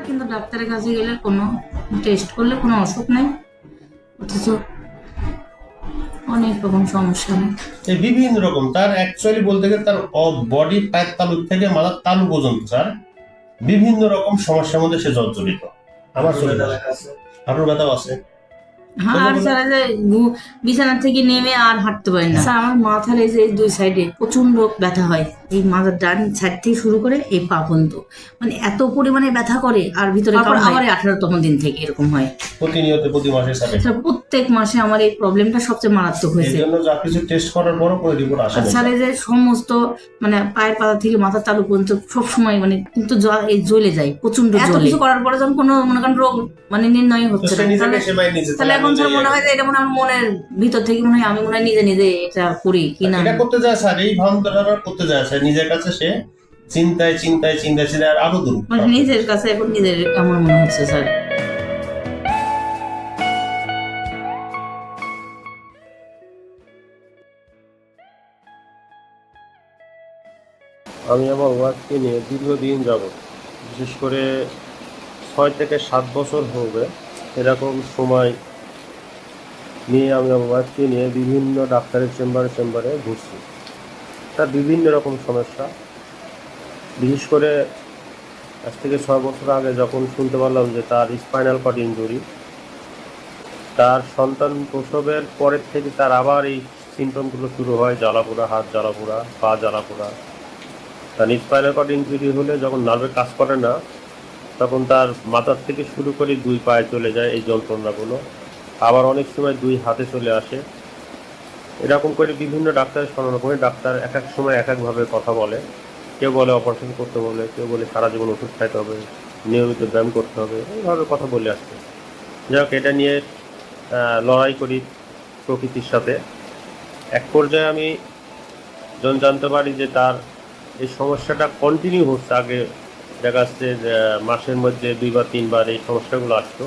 কিন্তু ডাক্তারের কাছে গেলে কোনো টেস্ট করলে কোনো অসুখ নেই, অথচ অনেক রকম সমস্যা নেই। এই বিভিন্ন রকম তার অ্যাকচুয়ালি বলতে গেলে তার বডি পায়ের তালু থেকে মাথার তালু পর্যন্ত স্যার বিভিন্ন রকম সমস্যার মধ্যে সে জর্জরিত। আমার চলে যাচ্ছে, আপনার ব্যথাও আছে। আর সারা যায় বিছানা থেকে নেমে আর হাঁটতে পারি না স্যার। আমার মাথার এই যে দুই সাইডে প্রচন্ড ব্যথা হয়, এই মাথার ডান সাইড থেকে শুরু করে এই পা পর্যন্ত, মানে এত পরিমাণে ব্যথা করে। আর ভিতরে আমার 18তম দিন থেকে এরকম হয় প্রতিনিয়ত, প্রতি মাসে স্যার প্রত্যেক মাসে আমার এই প্রবলেমটা সবচেয়ে মারাত্মক হয়েছে। এই জন্য যা কিছু টেস্ট করার পরও কোনো রিপোর্ট আসে না স্যার। এই যে সমস্ত মানে পায়ের পাতা থেকে মাথার তালু পর্যন্ত সবসময় মানে কিন্তু এই জ্বলে যায়, প্রচন্ড জ্বলে। কিছু করার পরে যখন কোনো মনে করেন রোগ মানে নির্ণয় হচ্ছে না, তাহলে এখন স্যার মনে হয় যে এটা মনে হয় মনের ভিতর থেকে মনে হয় আমি মনে হয় নিজে নিজে এটা করি কিনা। এটা করতে যায় স্যার, এই ভাবনাটা করতে যায় স্যার নিজের কাছে, সে চিন্তায় চিন্তায় চিন্তায় চিন্তায় আর আরো দূর মানে নিজের কাছে এখন নিজের এমন মনে হচ্ছে স্যার। আমি আমার ওয়াইফকে নিয়ে দীর্ঘদিন যাবত, বিশেষ করে 6 থেকে 7 বছর হবে এরকম সময় নিয়ে আমি আমার ওয়াইফকে নিয়ে বিভিন্ন ডাক্তারের চেম্বারে ঘুরছি। তার বিভিন্ন রকম সমস্যা, বিশেষ করে আজ থেকে 6 বছর আগে যখন শুনতে পারলাম যে তার স্পাইনাল কর্ড ইনজুরি, তার সন্তান প্রসবের পরের থেকে তার আবার এই সিমটমগুলো শুরু হয়, জ্বালাপোড়া, হাত জ্বালাপোড়া, পা জ্বালাপোড়া। তার স্পাইনাল কর্ড ইনজুরি হলে যখন নার্ভে কাজ করে না, তখন তার মাথার থেকে শুরু করে 2 পায়ে চলে যায় এই যন্ত্রণাগুলো, আবার অনেক সময় 2 হাতে চলে আসে। এরকম করে বিভিন্ন ডাক্তারের শোনানো করে ডাক্তার এক এক সময় এক একভাবে কথা বলে। কেউ বলে অপারেশন করতে বলে, কেউ বলে সারা জীবন ওষুধ খাইতে হবে, নিয়মিত ব্যায়াম করতে হবে, এইভাবে কথা বলে আসছে। যাই হোক, এটা নিয়ে লড়াই করি প্রকৃতির সাথে। এক পর্যায়ে আমি যখন জানতে পারি যে তার এই সমস্যাটা কন্টিনিউ হচ্ছে, আগে দেখা যাচ্ছে মাসের মধ্যে 2 বা 3 বার এই সমস্যাগুলো আসতো,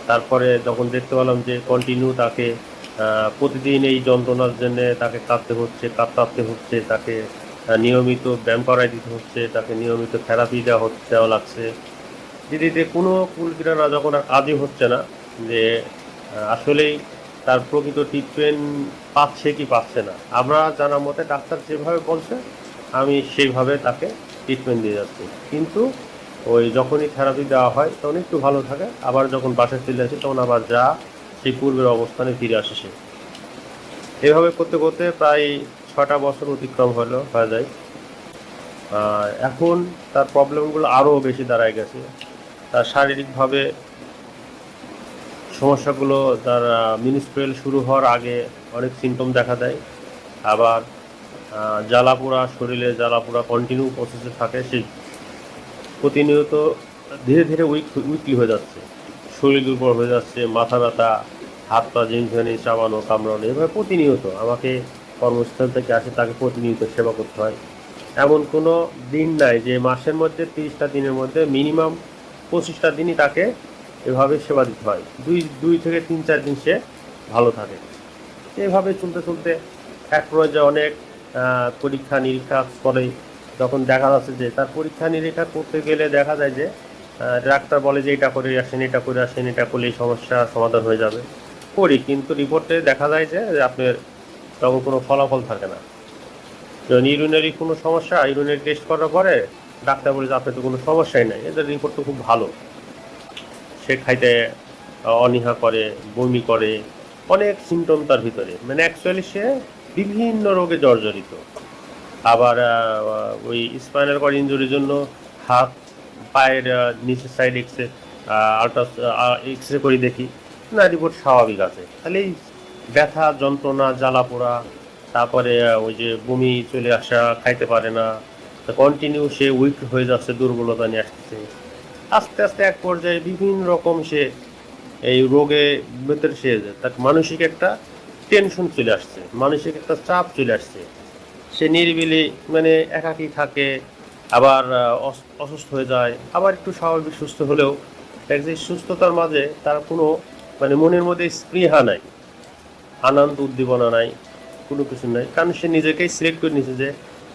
তারপরে যখন দেখতে পেলাম যে কন্টিনিউ তাকে প্রতিদিন এই যন্ত্রণার জন্যে তাকে কাঁদতে হচ্ছে, তাকে নিয়মিত ব্যায়াম করাই দিতে হচ্ছে, তাকে নিয়মিত থেরাপি দেওয়া লাগছে, দিদিতে কোনো কুলকিনারা যখন আর কাজই হচ্ছে না যে আসলেই তার প্রকৃত ট্রিটমেন্ট পাচ্ছে কি পাচ্ছে না। আমরা জানা মতে ডাক্তার যেভাবে বলছে আমি সেইভাবে তাকে ট্রিটমেন্ট দিয়ে যাচ্ছি, কিন্তু ওই যখনই থেরাপি দেওয়া হয় তখন একটু ভালো থাকে, আবার যখন বাসায় ফিরে আসে তখন আবার যা সেই পূর্বের অবস্থানে ফিরে আসে সে। এভাবে করতে করতে প্রায় 6টা বছর অতিক্রম হয়ে যায়। এখন তার প্রবলেমগুলো আরও বেশি দাঁড়ায় গেছে। তার শারীরিকভাবে সমস্যাগুলো তার মিনিস্ট্রুয়াল শুরু হওয়ার আগে অনেক সিমটম দেখা দেয়, আবার জ্বালাপোড়া, শরীরে জ্বালাপোড়া কন্টিনিউ প্রসেসে থাকে, সে প্রতিনিয়ত ধীরে ধীরে উইকলি হয়ে যাচ্ছে, শরীর দুর্বল হয়ে যাচ্ছে, মাথা ব্যথা, হাত পা ঝিনঝিনি, চাবানো কামড়ানো, এভাবে প্রতিনিয়ত আমাকে কর্মস্থল থেকে আসে তাকে প্রতিনিয়ত সেবা করতে হয়। এমন কোনো দিন নাই যে মাসের মধ্যে 30টা দিনের মধ্যে মিনিমাম 25টা দিনই তাকে এভাবে সেবা দিতে হয়। দুই থেকে 3-4 দিন সে ভালো থাকে। এভাবে চলতে চলতে এক পর্যায়ে অনেক পরীক্ষা নিরীক্ষা করে যখন দেখা যাচ্ছে যে তার পরীক্ষা নিরীক্ষা করতে গেলে দেখা যায় যে ডাক্তার বলে যে এটা করে আসেন, এটা করে আসেন, এটা করলে এই সমস্যার সমাধান হয়ে যাবে, করি, কিন্তু রিপোর্টে দেখা যায় যে আপনার তখন কোনো ফলাফল থাকে না। ইউরিনারি কোনো সমস্যা, ইউরিনারি টেস্ট করার পরে ডাক্তার বলে যে আপনার তো কোনো সমস্যাই নাই, এদের রিপোর্ট তো খুব ভালো। সে খাইতে অনীহা করে, বমি করে, অনেক সিমটম তার ভিতরে, মানে অ্যাকচুয়ালি সে বিভিন্ন রোগে জর্জরিত। আবার ওই স্পাইনাল কর্ড ইনজুরির জন্য হাত পায়ের নিচের সাইড এক্স রে করে দেখি না, রিপোর্ট স্বাভাবিক আছে, তাহলে এই ব্যথা, যন্ত্রণা, জ্বালাপোড়া, তারপরে ওই যে বমি চলে আসা, খাইতে পারে না, কন্টিনিউ সে উইক হয়ে যাচ্ছে, দুর্বলতা নিয়ে আসতেছে। আস্তে আস্তে এক পর্যায়ে বিভিন্ন রকম সে এই রোগে ভেতরে সে তার মানসিক একটা টেনশন চলে আসছে, মানসিক একটা চাপ চলে আসছে, সে নিরিবিলি মানে একাকী থাকে, আবার অসুস্থ হয়ে যায়, আবার একটু স্বাভাবিক সুস্থ হলেও যে সুস্থতার মাঝে তার কোনো মানে মনের মধ্যে স্পৃহা নাই, আনন্দ উদ্দীপনা নাই, কোনো কিছু নাই, কারণ সে নিজেকেই সিলেক্ট করে নিয়েছে যে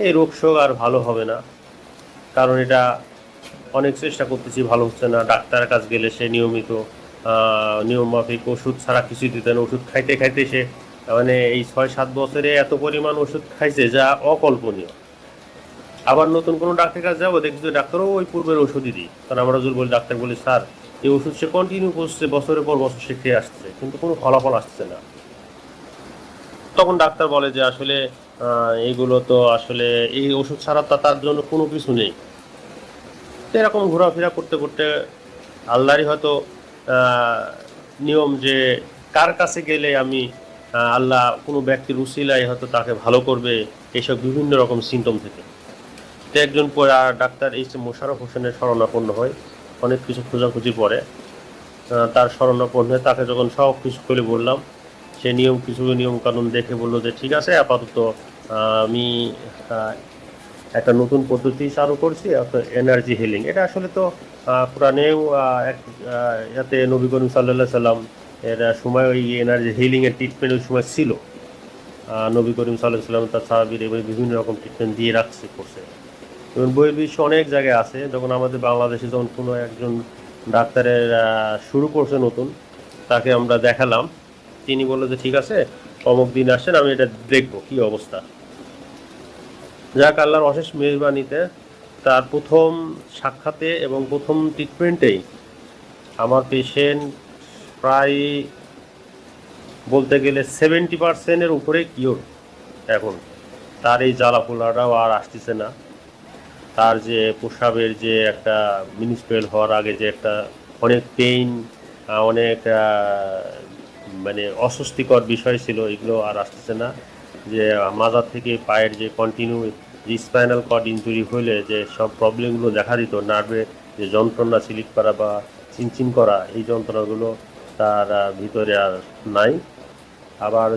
এই রোগ শোক আর ভালো হবে না, কারণ এটা অনেক চেষ্টা করতেছি ভালো হচ্ছে না। ডাক্তারের কাছে গেলে সে নিয়মিত নিয়ম মাফিক ওষুধ ছাড়া কিছুই দিতেন, ওষুধ খাইতে খাইতে সে মানে এই 6-7 বছরে এত পরিমাণ ওষুধ খাইছে যা অকল্পনীয়। আবার নতুন কোনো ডাক্তারের কাছে যাবো, দেখছি ডাক্তারও ওই পূর্বের ওষুধই দিই, কারণ আমরা যদি বলি ডাক্তার বলি স্যার এই ওষুধ সে কন্টিনিউ করছে বছরের পর বছর সে খেয়ে আসছে, কিন্তু কোনো ফলাফল আসছে না। তখন ডাক্তার বলে যে আসলে এইগুলো তো আসলে এই ওষুধ ছাড়া তার জন্য কোনো কিছু নেই। তো এরকম ঘোরাফেরা করতে করতে আল্লাহরই হয়তো নিয়ম যে কার কাছে গেলে আমি আল্লাহ কোনো ব্যক্তির উসিলায় হয়তো তাকে ভালো করবে, এইসব বিভিন্ন রকম সিমটম থেকে। তো একজন ডাক্তার এইচ.এম. মোশাররফ হোসেনের শরণাপন্ন হয়, অনেক কিছু খোঁজাখুঁজি পরে তার শরণাপন্ন হয়ে তাকে যখন সব কিছু করে বললাম, সে কিছু নিয়ম কানুন দেখে বললো যে ঠিক আছে, আপাতত আমি একটা নতুন পদ্ধতি চালু করছি, এনার্জি হিলিং। এটা আসলে তো কোরআনেও এতে নবী করিম সাল্লাল্লাহু আলাইহি সাল্লাম এর সময় ওই এনার্জি হিলিংয়ের ট্রিটমেন্ট ওই সময় ছিল। নবী করিম সাল্লাল্লাহু আলাইহি সাল্লাম তার সাহাবীর বিভিন্ন রকম ট্রিটমেন্ট দিয়ে করছে। এবং বইয়ের বিশ্ব অনেক জায়গায় আছে। যখন আমাদের বাংলাদেশে যখন কোনো একজন ডাক্তারের শুরু করছে নতুন, তাকে আমরা দেখালাম, তিনি বললো যে ঠিক আছে অমুক দিন আসেন, আমি এটা দেখবো কী অবস্থা। যাক, আল্লাহর অশেষ মেহরবানিতে তার প্রথম সাক্ষাতে এবং প্রথম ট্রিটমেন্টেই আমার পেশেন্ট প্রায় বলতে গেলে 70%-এর উপরে কিওর। এখন তার এই জ্বালাপোড়াটাও আর আসতেছে না। তার যে প্রস্রাবের যে একটা মিনিস্ট্রেল হওয়ার আগে যে একটা অনেক পেইন, অনেক মানে অস্বস্তিকর বিষয় ছিল, এগুলো আর আসতেছে না। যে মাজার থেকে পায়ের যে কন্টিনিউ যে স্পাইনাল কর্ড ইনজুরি হইলে যে সব প্রবলেমগুলো দেখা দিত, নার্ভে যে যন্ত্রণা স্লিপ করা বা চিনচিন করা, এই যন্ত্রণাগুলো তার ভিতরে আর নাই। আবার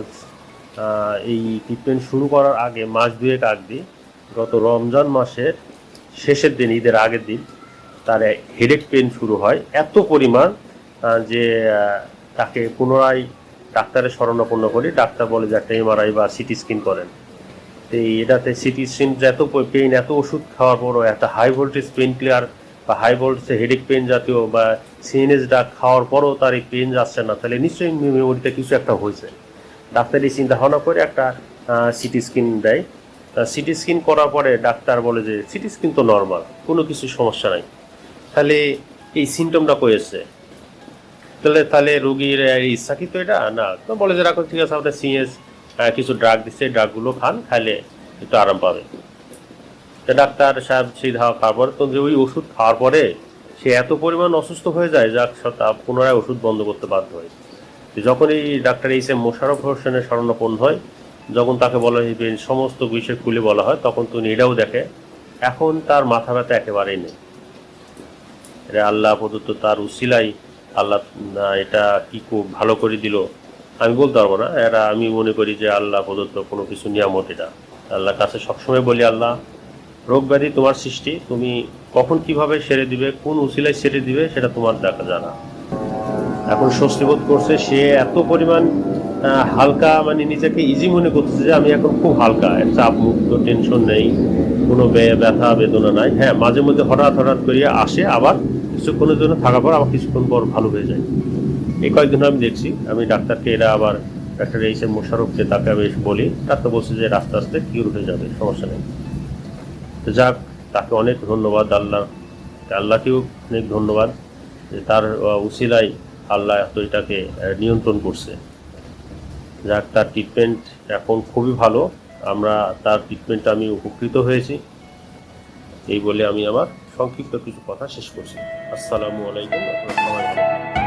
এই ট্রিটমেন্ট শুরু করার আগে মাস 2 আগে, গত রমজান মাসের শেষের দিন, ঈদের আগের দিন, তার হেডেক পেন শুরু হয় এত পরিমাণ যে তাকে পুনরায় ডাক্তারের শরণাপন্ন করি। ডাক্তার বলে যে একটা এমআরআই বা সিটি স্ক্যান করেন। তো এটাতে সিটি স্ক্যান এত পেইন, এত ওষুধ খাওয়ার পরও একটা হাই ভোল্টেজ পেইন ক্লিয়ার বা হাই ভোল্টেজ হেডেক পেইন জাতীয় বা সিএনএস ডাক খাওয়ার পরও তার এই পেইন যাচ্ছে না, তাহলে নিশ্চয়ই মেমোরিতে কিছু একটা হয়েছে। ডাক্তার এই চিন্তা ভাবনা করে একটা সিটি স্ক্যান দেয়। সিটি স্ক্যান করার পরে ডাক্তার বলে যে সিটি স্ক্যান তো নর্মাল, কোনো কিছু সমস্যা নাই, তাহলে এই সিমটমটা করেছে, তাহলে রোগীর ইচ্ছা কি তো এটা না। তো বলে যে রাখো ঠিক আছে, আপনার সিএস কিছু ড্রাগ দিচ্ছে, ড্রাগগুলো খান, খাইলে একটু আরাম পাবে। তো ডাক্তার সাহেব সেই ধাওয়া খাওয়ার পরে তো যে ওই ওষুধ খাওয়ার পরে সে এত পরিমাণ অসুস্থ হয়ে যায় যা পুনরায় ওষুধ বন্ধ করতে বাধ্য হয়। যখন এই ডাক্তার এইচ.এম. মোশাররফ হোসেনের শরণাপন্ন হয়, যখন তাকে বলা হয় সমস্ত বিষয় খুলে বলা হয়, তখন তিনি এটাও দেখে এখন তার মাথা ব্যথা একেবারেই নেই। এটা আল্লাহ প্রদত্ত তার উসিলাই আল্লাহ এটা কি খুব ভালো করে দিল আমি বলতে পারবো না। এটা আমি মনে করি যে আল্লাহ প্রদত্ত কোনো কিছু নিয়ামত। এটা আল্লাহর কাছে সবসময় বলি, আল্লাহ রোগ ব্যাধি তোমার সৃষ্টি, তুমি কখন কিভাবে সেরে দিবে, কোন উসিলায় সেরে দিবে সেটা তোমার দেখা জানা। এখন স্বস্তি বোধ করছে, সে এত পরিমাণ হালকা, মানে নিজেকে ইজি মনে করতেছে যে আমি এখন খুব হালকা, চাপ মুক্ত, টেনশন নেই, কোনো ব্যথা বেদনা নাই। হ্যাঁ, মাঝে মধ্যে হঠাৎ করিয়া আসে, আবার কিছুক্ষণের জন্য থাকার পর আবার কিছুক্ষণ পর ভালো হয়ে যায়। এই কয়েকদিন আমি দেখছি, আমি ডাক্তারকে এরা আবার ডাক্তার এইচ.এম. মোশাররফকে তাকে আমি বলি, ডাক্তার বলছে যে আস্তে আস্তে কিউর হয়ে যাবে, সমস্যা নেই। তো যাক, তাকে অনেক ধন্যবাদ, আল্লাহকেও অনেক ধন্যবাদ যে তার উসিলায় আল্লাহ এত এটাকে নিয়ন্ত্রণ করছে। যাক, তার ট্রিটমেন্ট এখন খুবই ভালো, আমরা তার ট্রিটমেন্টে আমি উপকৃত হয়েছি। এই বলে আমি আমার সংক্ষিপ্ত কিছু কথা শেষ করছি। আসসালামু আলাইকুম।